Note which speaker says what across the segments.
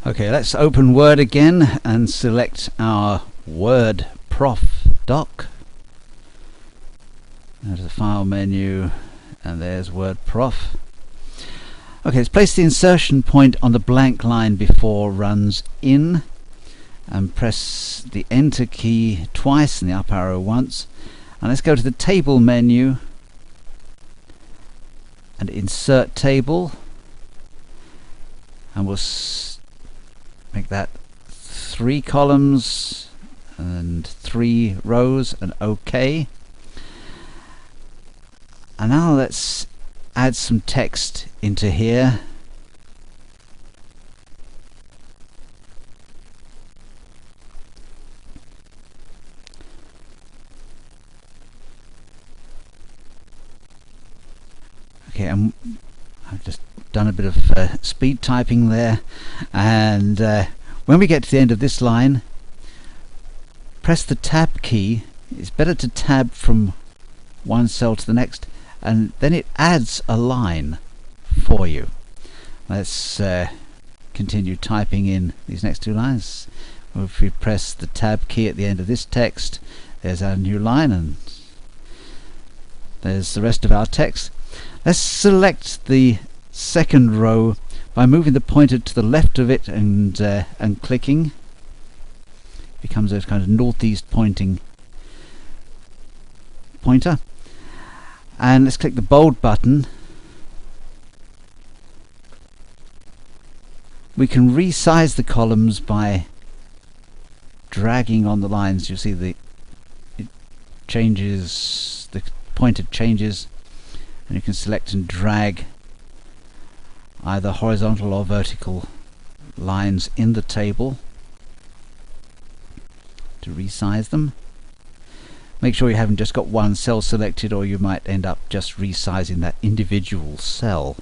Speaker 1: Okay, let's open Word again and select our Word Prof doc. There's the file menu and there's Word Prof. Okay, let's place the insertion point on the blank line before runs in and press the Enter key twice and the up arrow once. And let's go to the Table menu and Insert Table, and we'll make that 3 columns and 3 rows and OK. And now let's add some text into here. Okay, I've just done a bit of speed typing there, and when we get to the end of this line, press the tab key. It's better to tab from one cell to the next, and then it adds a line for you. Let's continue typing in these next 2 lines. If we press the tab key at the end of this text, there's our new line, and there's the rest of our text. Let's select the second row by moving the pointer to the left of it and clicking. It becomes a kind of northeast pointing pointer. And let's click the bold button. We can resize the columns by dragging on the lines. You'll see it changes, the pointer changes, and you can select and drag either horizontal or vertical lines in the table to resize them. Make sure you haven't just got one cell selected, or you might end up just resizing that individual cell.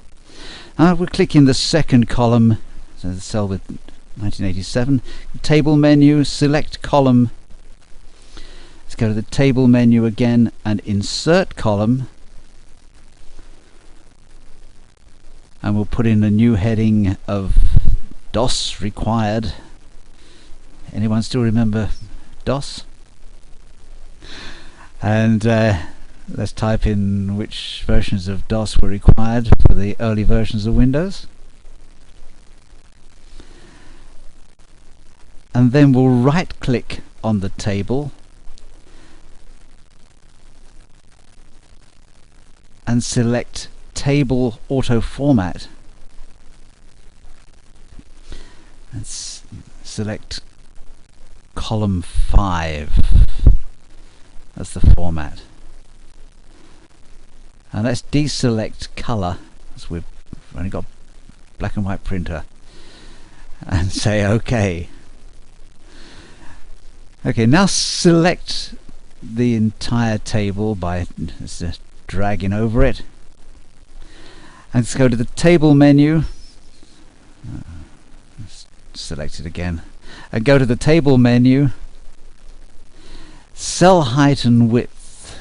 Speaker 1: Now we'll click in the second column, so the cell with 1987. Table menu, select column. Let's go to the table menu again and insert column. And we'll put in a new heading of DOS required. Anyone still remember DOS? And let's type in which versions of DOS were required for the early versions of Windows. And then we'll right click on the table and select Table Auto Format. Let's select column 5. That's the format. And let's deselect color, as we've only got black and white printer, and say OK. Okay, now select the entire table by just dragging over it. And let's go to the table menu, select it again, and go to the table menu, cell height and width,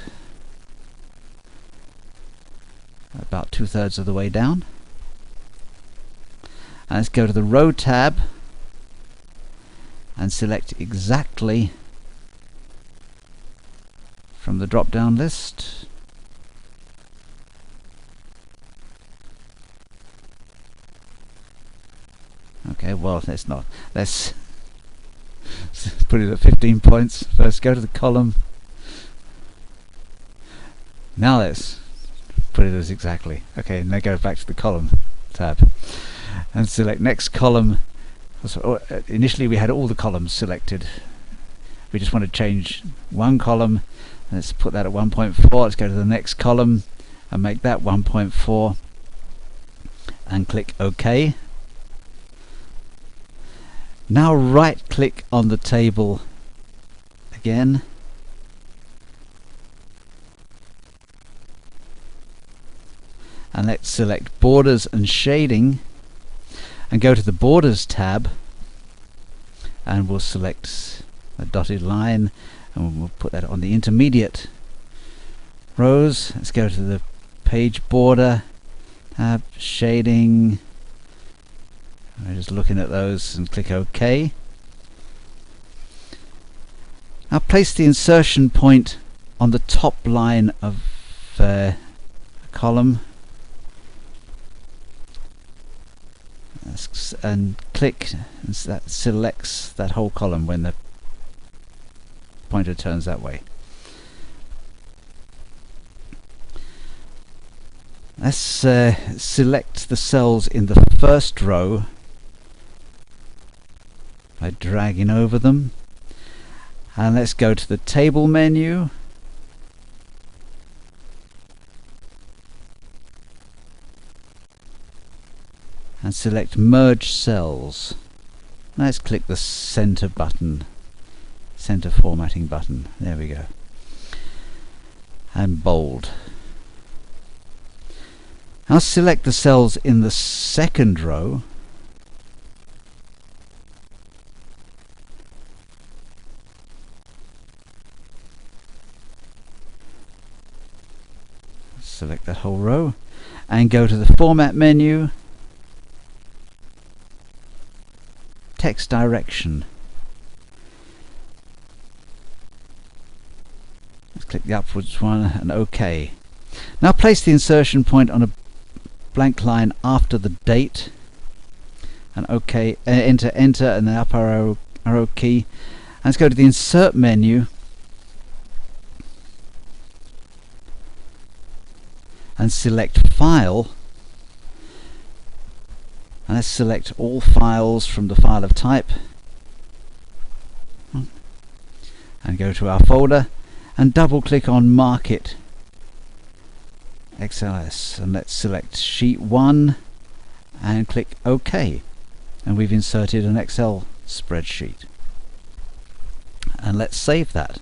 Speaker 1: about 2/3 of the way down. And let's go to the row tab and select exactly from the drop down list. Okay, well, let's not. Let's put it at 15 points. First go to the column. Now let's put it as exactly. Okay, now go back to the column tab and select next column. So, initially we had all the columns selected. We just want to change one column. Let's put that at 1.4. Let's go to the next column and make that 1.4 and click OK. Now right click on the table again and let's select borders and shading and go to the borders tab, and we'll select a dotted line and we'll put that on the intermediate rows. Let's go to the page border tab, shading, I'm just looking at those and click OK. Now place the insertion point on the top line of a column and click, and that selects that whole column when the pointer turns that way. Let's select the cells in the first row by dragging over them, and let's go to the table menu and select merge cells. Let's click the center button, center formatting button. There we go. And bold. Now select the cells in the second row select that whole row and go to the format menu, text direction. Let's click the upwards one and OK. Now place the insertion point on a blank line after the date and OK, enter and the up arrow key, and let's go to the insert menu and select file, and let's select all files from the file of type and go to our folder and double click on Market XLS, and let's select sheet 1 and click OK, and we've inserted an Excel spreadsheet, and let's save that.